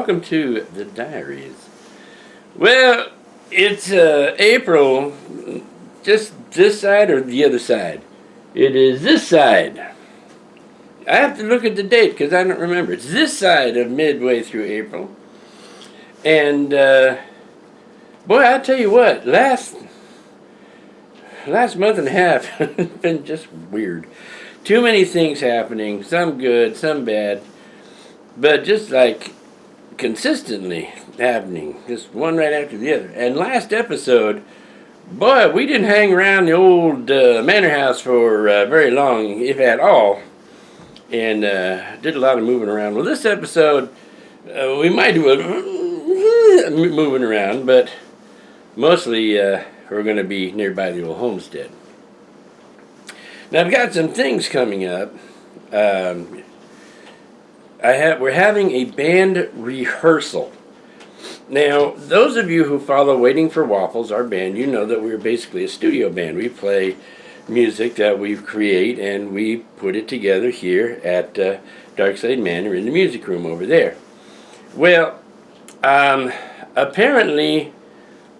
welcome to the diaries. Well, it's April, just this side or the other side? It is this side. I have to look at the date because I don't remember. It's this side of midway through April. And, boy, I tell you what, last month and a half has been just weird. Too many things happening, some good, some bad, but just like consistently happening, just one right after the other. And last episode, boy, we didn't hang around the old manor house for very long, if at all, and did a lot of moving around. Well, this episode, we might do a moving around, but mostly we're going to be nearby the old homestead. Now, I've got some things coming up. We're having a band rehearsal. Now, those of you who follow Waiting for Waffles, our band, you know that we're basically a studio band. We play music that we create and we put it together here at Darkslade Manor in the music room over there. Well, apparently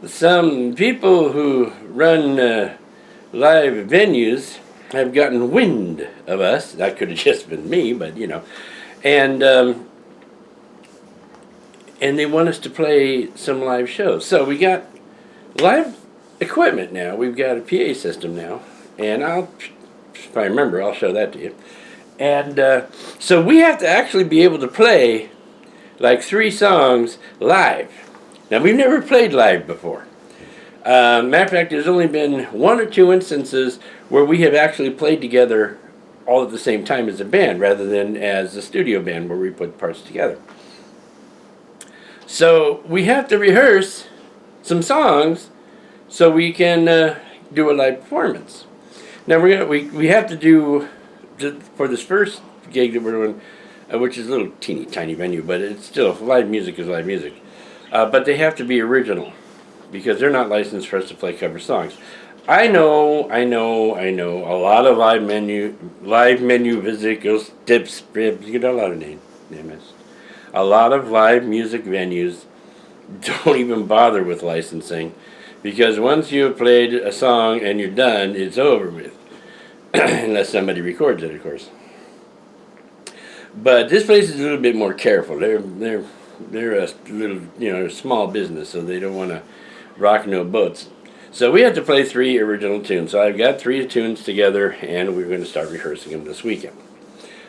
some people who run live venues have gotten wind of us. That could have just been me, but you know. And they want us to play some live shows. So we got live equipment now. We've got a PA system now. And if I remember, I'll show that to you. And so we have to actually be able to play like 3 songs live. Now, we've never played live before. Matter of fact, there's only been 1 or 2 instances where we have actually played together all at the same time as a band rather than as a studio band where we put parts together. So we have to rehearse some songs so we can do a live performance. Now we have to do, for this first gig that we're doing, which is a little teeny tiny venue, but it's still, live music is live music. But they have to be original because they're not licensed for us to play cover songs. I know. A lot of live menu musicals, tips, ribs, you know, a lot of names. A lot of live music venues don't even bother with licensing because once you have played a song and you're done, it's over with. Unless somebody records it, of course. But this place is a little bit more careful. They're a little, a small business, so they don't want to rock no boats. So we have to play 3 original tunes. So I've got 3 tunes together, and we're going to start rehearsing them this weekend.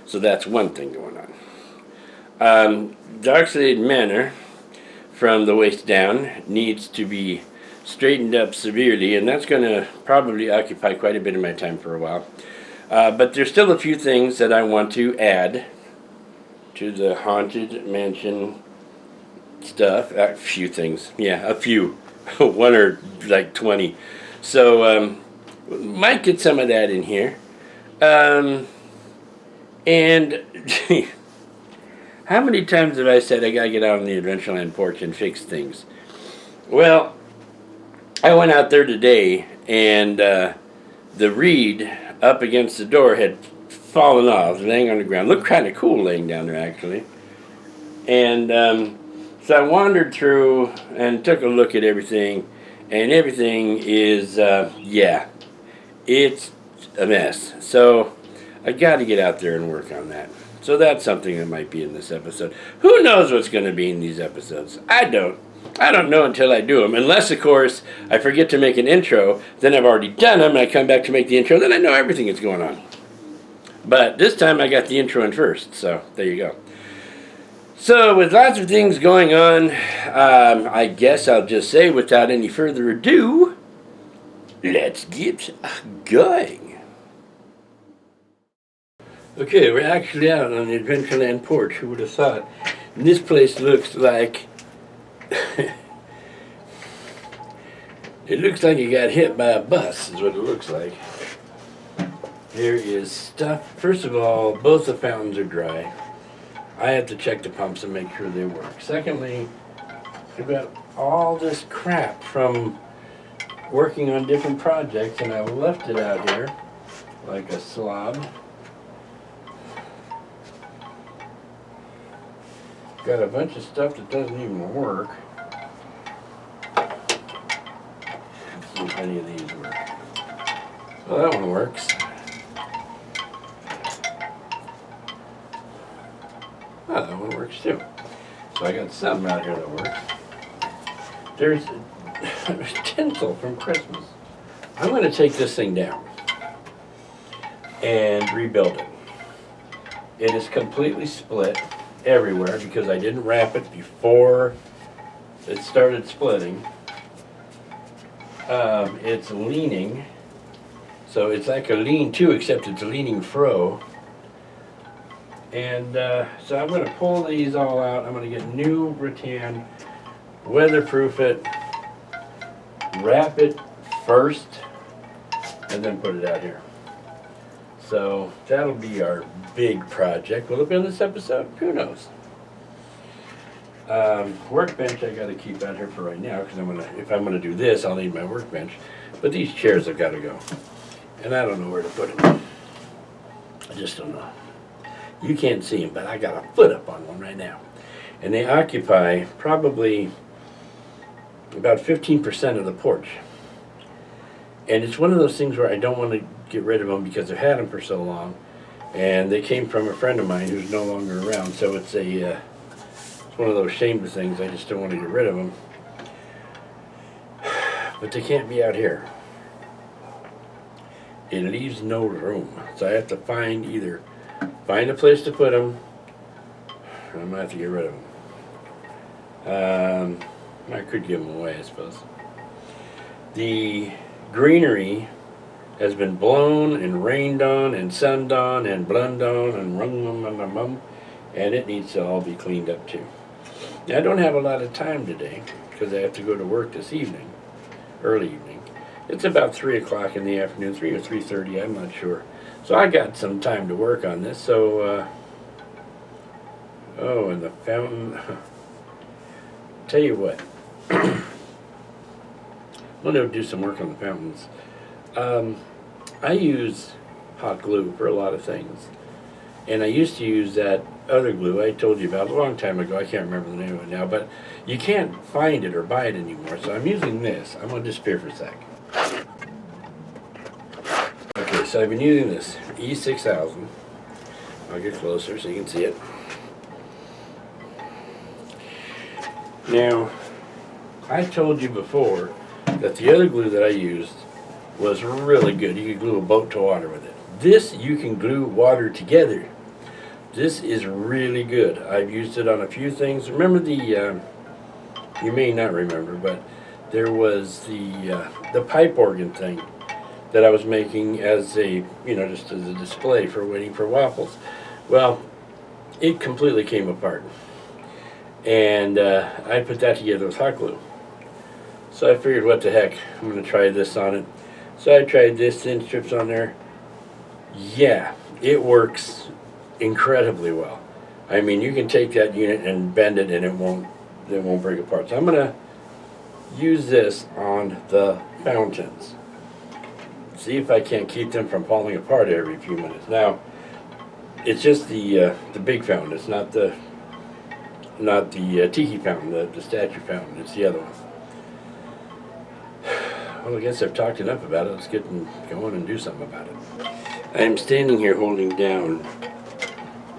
So that's one thing going on. Darkslade Manor, from the waist down, needs to be straightened up severely, and that's going to probably occupy quite a bit of my time for a while. But there's still a few things that I want to add to the Haunted Mansion stuff. A few things. Yeah, a few. 1 or like 20. So, might get some of that in here. And how many times have I said I gotta get out on the Adventureland porch and fix things? Well, I went out there today and the reed up against the door had fallen off, laying on the ground. Looked kind of cool laying down there, actually. And so I wandered through and took a look at everything, and everything is, it's a mess. So I got to get out there and work on that. So that's something that might be in this episode. Who knows what's going to be in these episodes? I don't know until I do them. Unless, of course, I forget to make an intro. Then I've already done them, and I come back to make the intro. Then I know everything that's going on. But this time I got the intro in first. So there you go. So with lots of things going on, I guess I'll just say without any further ado, let's get going. Okay, we're actually out on the Adventureland porch. Who would have thought? And this place looks like it looks like it got hit by a bus, is what it looks like. There is stuff. First of all, both the fountains are dry. I have to check the pumps and make sure they work. Secondly, I've got all this crap from working on different projects, and I left it out here like a slob. got a bunch of stuff that doesn't even work. Let's see if any of these work. Well, that one works. Oh, that one works too. So I got something out here that works. There's tinsel from Christmas. I'm going to take this thing down and rebuild it. It is completely split everywhere because I didn't wrap it before it started splitting. It's leaning, so it's like a lean-to, except it's a leaning fro. And so I'm going to pull these all out. I'm going to get new rattan, weatherproof it, wrap it first, and then put it out here. So that'll be our big project. Will it be on this episode? Who knows? Workbench I got to keep out here for right now because if I'm gonna do this, I'll need my workbench. But these chairs have got to go, and I don't know where to put them. I just don't know. You can't see them, but I got a foot up on one right now, and they occupy probably about 15% of the porch. And it's one of those things where I don't want to get rid of them because I've had them for so long, and they came from a friend of mine who's no longer around. So it's one of those shameless things. I just don't want to get rid of them. But they can't be out here. It leaves no room. So I have to find a place to put them, or I'm going to have to get rid of them. I could give them away, I suppose. The greenery has been blown and rained on and sunned on and blund on and it needs to all be cleaned up too. Now, I don't have a lot of time today because I have to go to work this evening, early evening. It's about 3 o'clock in the afternoon, 3 or 3:30, I'm not sure. So I got some time to work on this. So, oh, and the fountain. Tell you what. I'm going to do some work on the fountains. I use hot glue for a lot of things. And I used to use that other glue I told you about a long time ago. I can't remember the name of it now, but you can't find it or buy it anymore. So I'm using this. I'm going to disappear for a sec. Okay, so I've been using this E6000. I'll get closer so you can see it. Now, I told you before that the other glue that I used was really good. You could glue a boat to water with it. This, you can glue water together. This is really good. I've used it on a few things. Remember the, you may not remember, but there was the pipe organ thing that I was making as a, just as a display for waiting for Waffles. Well, it completely came apart. And I put that together with hot glue. So I figured, what the heck, I'm going to try this on it. So I tried this, thin strips on there. Yeah, it works incredibly well. I mean, you can take that unit and bend it and it won't break apart. So I'm going to use this on the fountains. See if I can't keep them from falling apart every few minutes. Now, it's just the big fountain. It's not the tiki fountain, the statue fountain. It's the other one. Well, I guess I've talked enough about it. Let's get going and do something about it. I am standing here holding down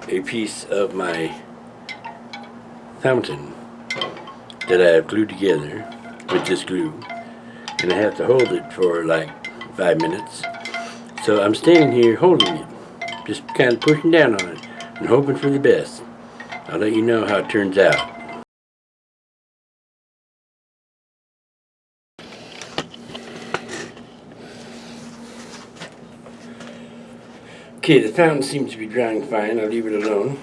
a piece of my fountain that I have glued together with this glue, and I have to hold it for like 5 minutes. So I'm standing here holding it, just kind of pushing down on it and hoping for the best. I'll let you know how it turns out. Okay, the fountain seems to be drying fine. I'll leave it alone.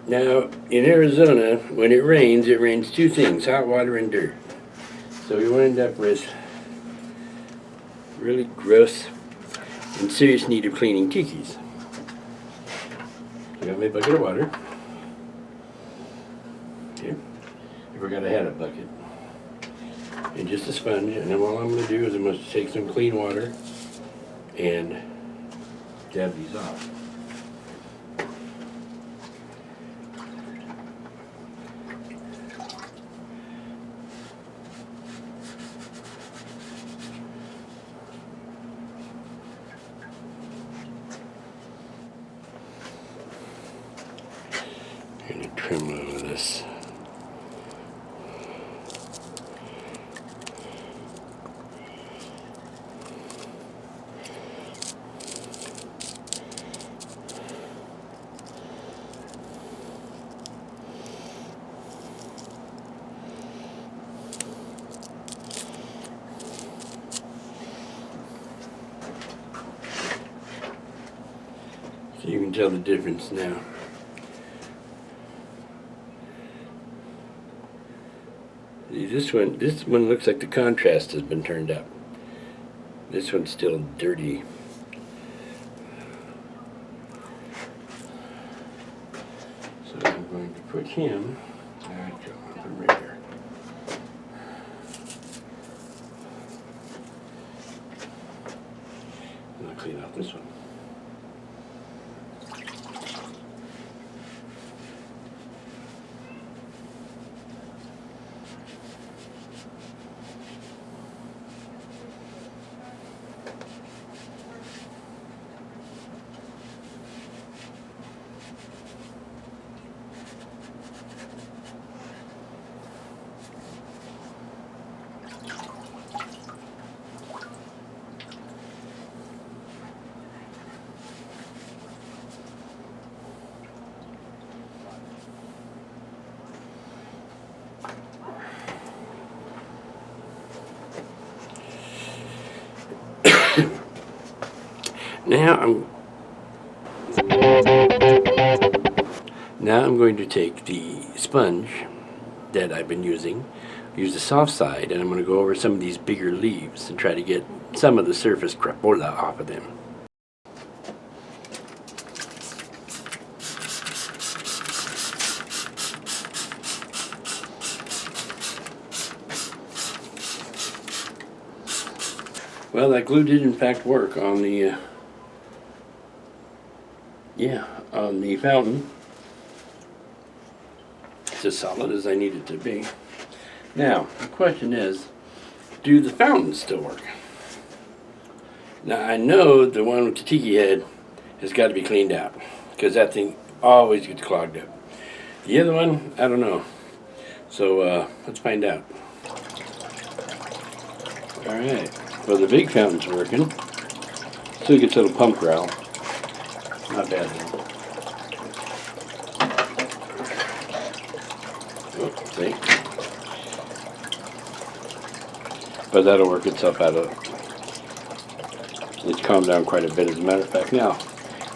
Now, in Arizona, when it rains two things, hot water and dirt. So we will end up with really gross and serious need of cleaning tikis. I got my bucket of water. Okay. I forgot I had a bucket. And just a sponge, and then all I'm going to do is I'm going to take some clean water and dab these off. remove this. So you can tell the difference now. See, this one looks like the contrast has been turned up. This one's still dirty. So I'm going to put him. There I go. I'll put him right here. And I'll clean out this one. Now I'm going to take the sponge that I've been using, use the soft side, and I'm going to go over some of these bigger leaves and try to get some of the surface crapola off of them. Well, that glue did in fact work on the on the fountain. It's as solid as I need it to be. Now, the question is, do the fountains still work? Now, I know the one with the tiki head has got to be cleaned out, because that thing always gets clogged up. The other one, I don't know. So, let's find out. Alright, well, the big fountain's working. Still gets a little pump growl. Not bad though. Oh, see? But that'll work itself out of it. It's calmed down quite a bit, as a matter of fact. Now,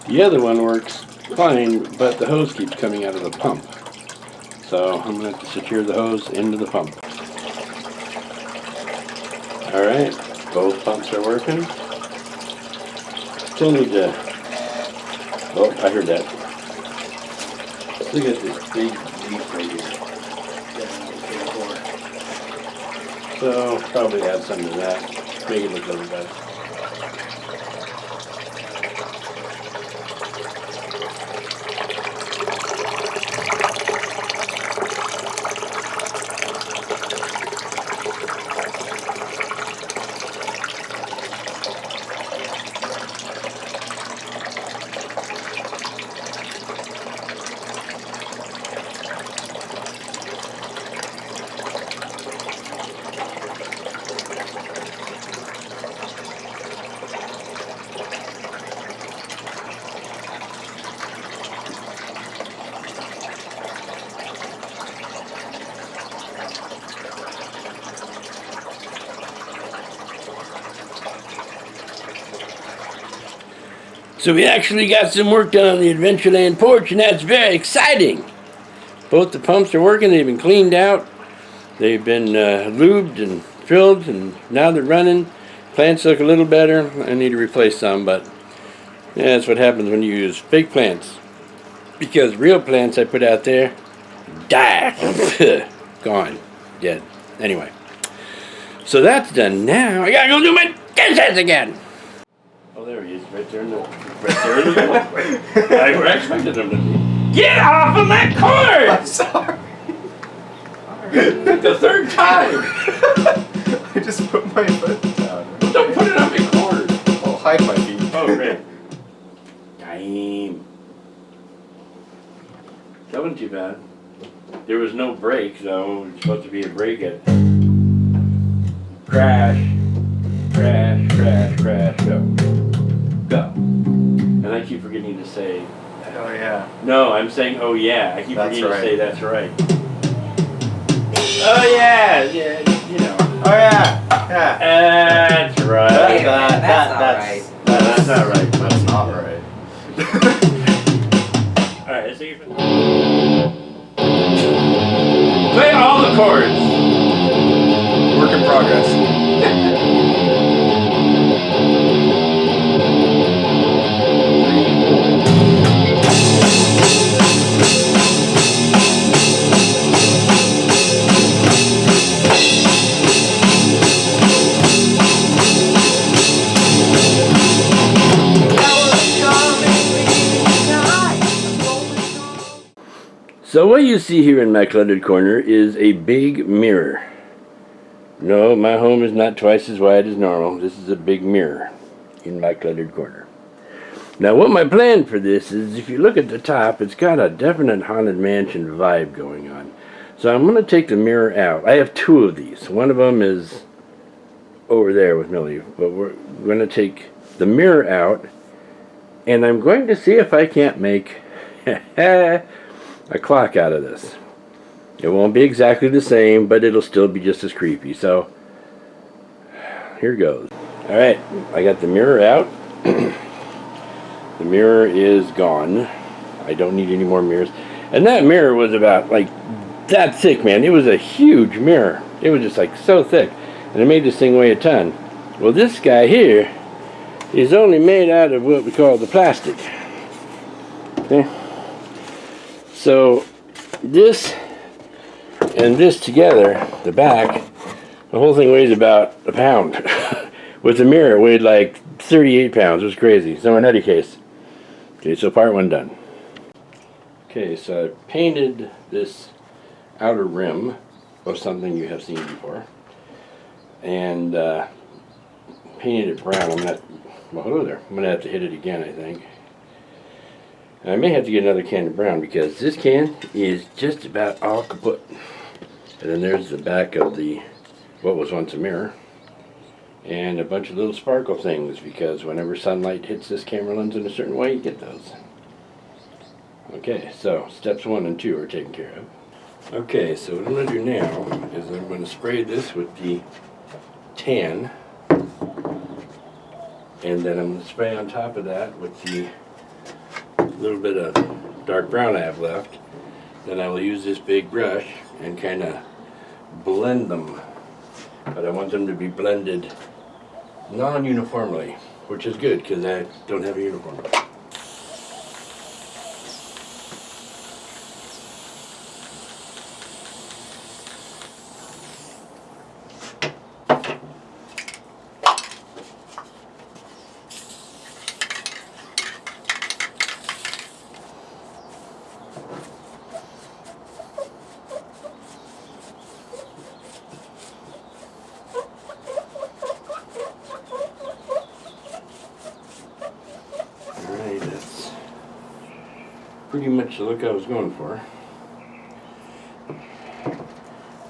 the other one works fine, but the hose keeps coming out of the pump. So I'm going to have to secure the hose into the pump. Alright, both pumps are working. Still need to... Oh, I heard that. Look at this big leaf right here. So, probably add some of that. Make it look a little better. So we actually got some work done on the Adventureland porch, and that's very exciting. Both the pumps are working. They've been cleaned out. They've been lubed and filled, and now they're running. Plants look a little better. I need to replace some, but yeah, that's what happens when you use fake plants. Because real plants I put out there die. Gone. Dead. Anyway. So that's done now. I gotta go do my dishes again. Oh, there he is, right there in the middle. I expected him to be. Get off of my cord! I'm sorry. The third time! I just put my foot down. Don't put it on my cord! I'll hide my feet. Oh, great. Time. That wasn't too bad. There was no break, though. It was supposed to be a break at crash, crash, crash, crash, go. Go. And I keep forgetting to say, Oh yeah. no, I'm saying, oh yeah. I keep That's forgetting right. to say that's right. Oh yeah, yeah, you know. Oh yeah. Yeah. That's right. Wait a minute, that's not right. That's not right. That's not right. Alright, let's see if play all the chords. Work in progress. So what you see here in my cluttered corner is a big mirror. No, my home is not twice as wide as normal. This is a big mirror in my cluttered corner. Now what my plan for this is, if you look at the top, it's got a definite Haunted Mansion vibe going on. So I'm going to take the mirror out. I have two of these. One of them is over there with Millie, but we're going to take the mirror out, and I'm going to see if I can't make a clock out of this. It won't be exactly the same, but it'll still be just as creepy. So here goes. Alright, I got the mirror out. The mirror is gone. I don't need any more mirrors. And that mirror was about like that thick, man. It was a huge mirror. It was just like so thick. And it made this thing weigh a ton. Well, this guy here is only made out of what we call the plastic. Okay? So this and this together, the back, the whole thing weighs about a pound. With the mirror, it weighed like 38 pounds. It was crazy. So in any case, okay, so part one done. Okay, so I painted this outer rim of something you have seen before, and painted it brown. Well, hello there. I'm gonna have to hit it again, I think. And I may have to get another can of brown because this can is just about all kaput. And then there's the back of the what was once a mirror, and a bunch of little sparkle things, because whenever sunlight hits this camera lens in a certain way, you get those. Okay, so steps 1 and 2 are taken care of. Okay, so what I'm going to do now is I'm going to spray this with the tan, and then I'm going to spray on top of that with the little bit of dark brown I have left. Then I will use this big brush and kind of blend them, but I want them to be blended non-uniformly, which is good because I don't have a uniform. Pretty much the look I was going for.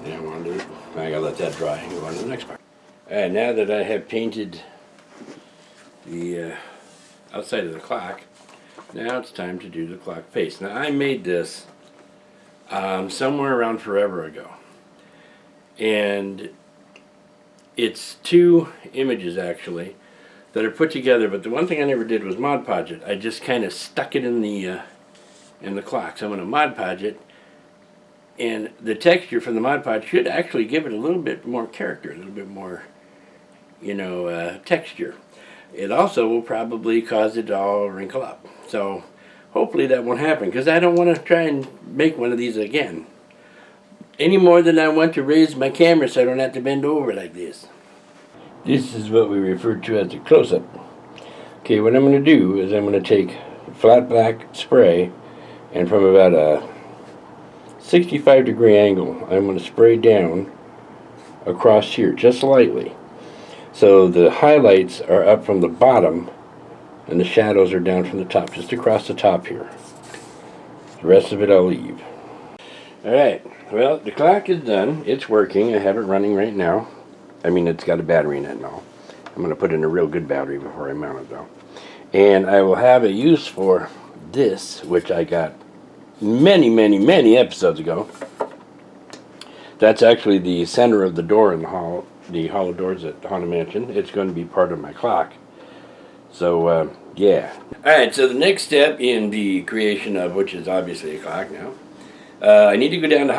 Now I gotta let that dry and go on to the next part. Alright, now that I have painted the outside of the clock, now it's time to do the clock face. Now I made this somewhere around forever ago, and it's 2 images actually that are put together, but the one thing I never did was Mod Podge it. I just kind of stuck it in the clock. So I'm going to Mod Podge it, and the texture from the Mod Podge should actually give it a little bit more character, a little bit more, you know, texture. It also will probably cause it to all wrinkle up. So hopefully that won't happen, because I don't want to try and make one of these again. Any more than I want to raise my camera so I don't have to bend over like this. This is what we refer to as a close-up. Okay, what I'm going to do is I'm going to take flat black spray, and from about a 65-degree angle, I'm going to spray down across here, just lightly. So the highlights are up from the bottom, and the shadows are down from the top, just across the top here. The rest of it I'll leave. Alright, well, the clock is done. It's working. I have it running right now. I mean, it's got a battery in it and all. I'm going to put in a real good battery before I mount it, though. And I will have a use for this, which I got many, many, many episodes ago. That's actually the center of the door in the hollow doors at the Haunted Mansion. It's going to be part of my clock. So, yeah. Alright, so the next step in the creation of, which is obviously a clock now, I need to go down to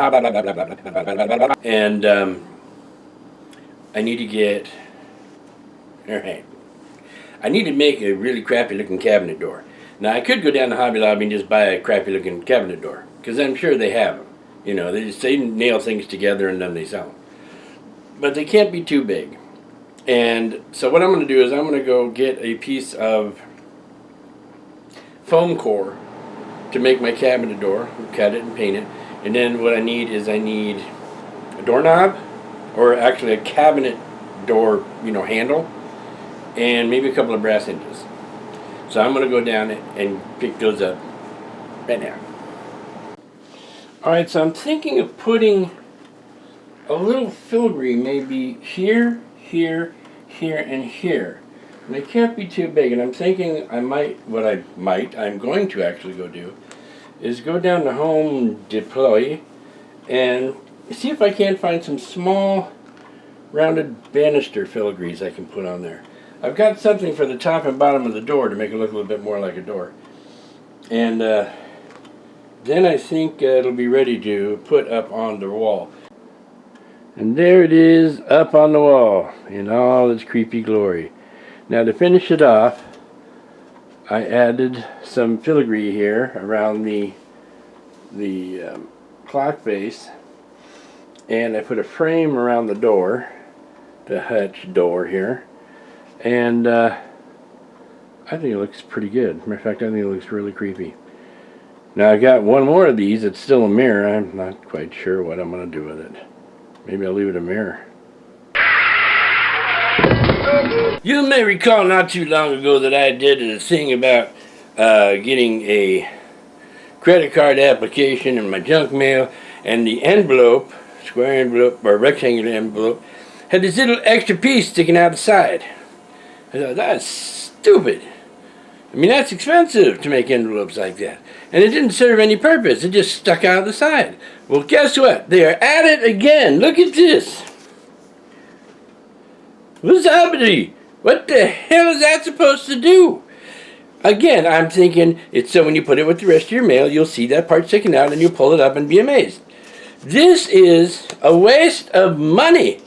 and I need to get, alright, I need to make a really crappy looking cabinet door. Now I could go down to Hobby Lobby and just buy a crappy looking cabinet door, because I'm sure they have them. You know, they nail things together and then they sell them. But they can't be too big. And so what I'm going to do is I'm going to go get a piece of foam core to make my cabinet door, cut it and paint it. And then what I need is a doorknob, or actually a cabinet door, handle, and maybe a couple of brass hinges. So I'm going to go down and pick those up right now. Alright, so I'm thinking of putting a little filigree maybe here, here, here, and here. And they can't be too big, and I'm thinking I'm going to actually go do is go down to Home Depot and see if I can't find some small rounded banister filigrees I can put on there. I've got something for the top and bottom of the door to make it look a little bit more like a door. And then I think it'll be ready to put up on the wall. And there it is, up on the wall in all its creepy glory. Now to finish it off, I added some filigree here around the clock face, and I put a frame around the door, the hutch door here, and I think it looks pretty good. Matter of fact, I think it looks really creepy. Now I got one more of these. It's still a mirror. I'm not quite sure what I'm going to do with it. Maybe I'll leave it a mirror. You may recall not too long ago that I did a thing about getting a credit card application in my junk mail, and the envelope, square envelope or rectangular envelope, had this little extra piece sticking out the side. I thought, that's stupid. I mean, that's expensive to make envelopes like that. And it didn't serve any purpose. It just stuck out the side. Well, guess what? They are at it again. Look at this. What's happening? What the hell is that supposed to do? Again, I'm thinking it's so when you put it with the rest of your mail, you'll see that part sticking out and you'll pull it up and be amazed. This is a waste of money.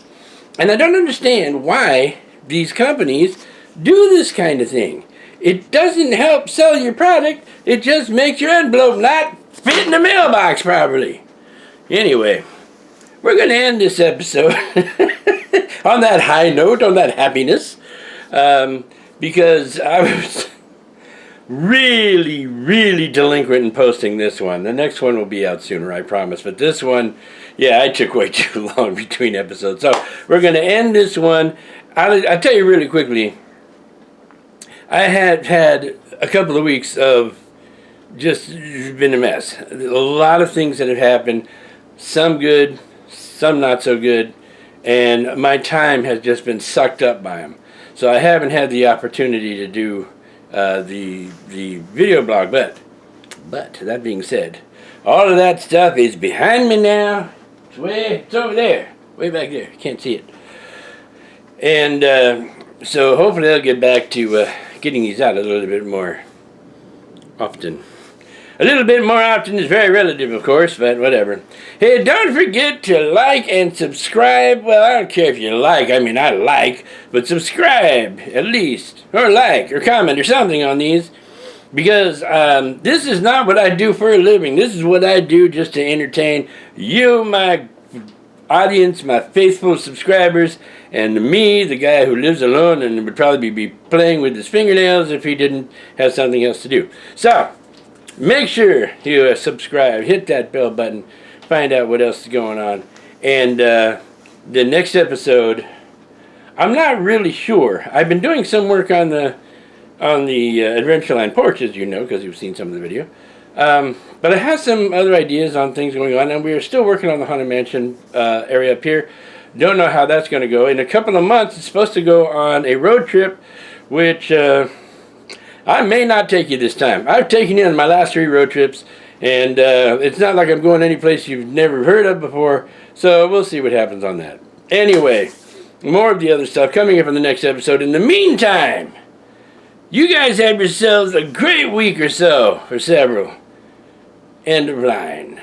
And I don't understand why these companies do this kind of thing. It doesn't help sell your product. It just makes your envelope not fit in the mailbox properly. Anyway, we're going to end this episode on that high note, on that happiness, because I was really, really delinquent in posting this one. The next one will be out sooner, I promise. But this one, yeah, I took way too long between episodes. So we're going to end this one. I'll tell you really quickly. I had a couple of weeks of just been a mess. A lot of things that have happened, some good, some not so good, and my time has just been sucked up by them. So I haven't had the opportunity to do the video blog, but that being said, all of that stuff is behind me now. It's over there, way back there. Can't see it. And so hopefully I'll get back to getting these out a little bit more often. A little bit more often is very relative, of course, but whatever. Hey, don't forget to like and subscribe. Well, I don't care if you like. I mean, I like, but subscribe at least, or like, or comment, or something on these, because this is not what I do for a living. This is what I do just to entertain you, my audience, my faithful subscribers, and me, the guy who lives alone and would probably be playing with his fingernails if he didn't have something else to do. So, make sure you subscribe, hit that bell button, find out what else is going on. And the next episode, I'm not really sure. I've been doing some work on the Adventureland Porch, as you know, because you've seen some of the video. But I have some other ideas on things going on, and we are still working on the Haunted Mansion area up here. Don't know how that's going to go. In a couple of months, it's supposed to go on a road trip, which I may not take you this time. I've taken you on my last 3 road trips, and it's not like I'm going any place you've never heard of before, so we'll see what happens on that. Anyway, more of the other stuff coming up in the next episode. In the meantime, you guys have yourselves a great week or so, or several. End of line.